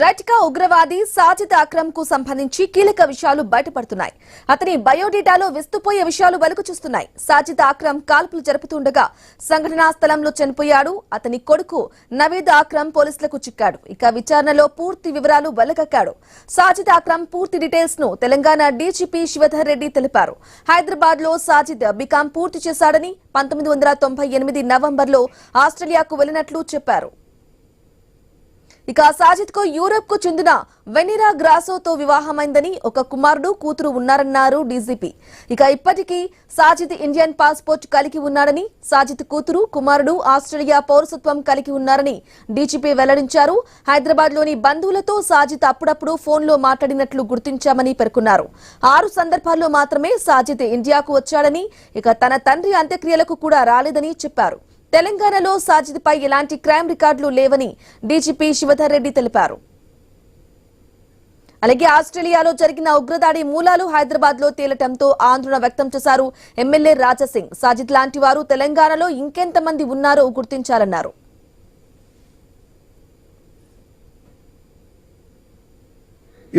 రైట్గా ఉగ్రవాది సాజిద్ అక్రమ్ కు సంబంధించి కీలక విషయాలు బయటపడుతున్నాయి. అతని బయోడేటాలో విస్తుపోయే విషయాలు వెలుగు చూస్తున్నాయి. సాజిద్ అక్రమ్ కాల్పులు జరుపుతుండగా సంఘటనా స్థలంలో చనిపోయాడు. అతని కొడుకు నవీద్ అక్రమ్ పోలీసులకు చిక్కాడు. ఇక విచారణలో పూర్తి వివరాలు వెల్లగక్కాడు. సాజిద్ అక్రమ్ పూర్తి డీటెయిల్స్ ను తెలంగాణ డీజీపీ శివధర్ రెడ్డి తెలిపారు. హైదరాబాద్ లో సాజిద్ బీకాం పూర్తి చేశాడని 1998 నవంబర్లో ఆస్ట్రేలియాకు వెళ్లినట్లు చెప్పారు. ఇక సాజిద్ కు యూరప్ కు చెందిన వెనిరా గ్రాసోతో వివాహమైందని, ఒక కుమారుడు కూతురు ఉన్నారన్నారు డీజీపీ. ఇక ఇప్పటికీ సాజిద్ ఇండియన్ పాస్పోర్ట్ కలిగి ఉన్నాడని, సాజిద్ కూతురు కుమారుడు ఆస్ట్రేలియా పౌరసత్వం కలిగి ఉన్నారని డీజీపీ వెల్లడించారు. హైదరాబాద్ లోని బంధువులతో సాజిద్ అప్పుడప్పుడు ఫోన్లో మాట్లాడినట్లు గుర్తించామని పేర్కొన్నారు. 6 సందర్భాల్లో మాత్రమే సాజిద్ ఇండియాకు వచ్చాడని, ఇక తన తండ్రి అంత్యక్రియలకు కూడా రాలేదని చెప్పారు. తెలంగాణలో సాజిద్ పై ఎలాంటి క్రైమ్ రికార్డులు లేవని డీజీపీ శివధర్ రెడ్డి తెలిపారు. అలాగే ఆస్ట్రేలియాలో జరిగిన ఉగ్రదాడి మూలాలు హైదరాబాద్ లో తేలటంతో ఆందోళన వ్యక్తం చేశారు ఎమ్మెల్యే రాజాసింగ్. సాజిద్ లాంటి వారు తెలంగాణలో ఇంకెంతమంది ఉన్నారో గుర్తించాలన్నారు.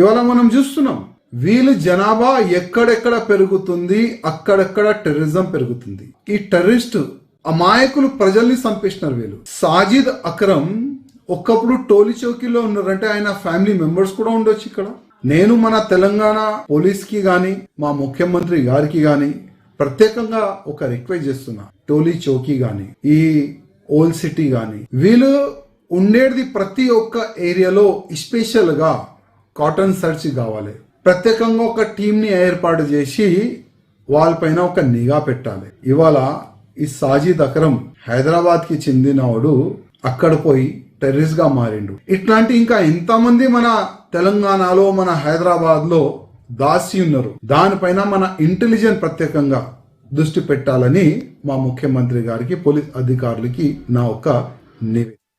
ఇవాళ మనం చూస్తున్నాం, వీళ్ళు జనాభా ఎక్కడెక్కడ పెరుగుతుంది, అక్కడెక్కడ టెర్రరిజం పెరుగుతుంది. ఈ టెర్రరిస్ట్ అమాయకులు ప్రజల్ని చంపేసినారు. వీళ్ళు సాజిద్ అక్రమ్ ఒకప్పుడు టోలీ చౌకీలో ఉన్నారంటే ఆయన ఫ్యామిలీ మెంబర్స్ కూడా ఉండొచ్చు ఇక్కడ. నేను మన తెలంగాణ పోలీస్ కి గాని, మా ముఖ్యమంత్రి గారికి గాని ప్రత్యేకంగా ఒక రిక్వెస్ట్ చేస్తున్నా. టోలీ చౌకీ గాని, ఈ ఓల్డ్ సిటీ గాని, వీళ్ళు ఉండేది ప్రతి ఒక్క ఏరియాలో స్పెషల్ గా కాటన్ సర్చ్ కావాలి. ప్రత్యేకంగా ఒక టీమ్ ని ఏర్పాటు చేసి వాళ్ళపైన ఒక నిఘా పెట్టాలి. ఇవాళ ఈ సాజిద్ అక్రమ్ హైదరాబాద్ కి చెందినవాడు, అక్కడ పోయి టెర్రరిస్ట్ గా మారిండు. ఇట్లాంటి ఇంకా ఎంతమంది మన తెలంగాణలో, మన హైదరాబాద్ లో దాసి ఉన్నారు. దానిపైన మన ఇంటెలిజెన్స్ ప్రత్యేకంగా దృష్టి పెట్టాలని మా ముఖ్యమంత్రి గారికి, పోలీస్ అధికారులకి నా ఒక నివేదన.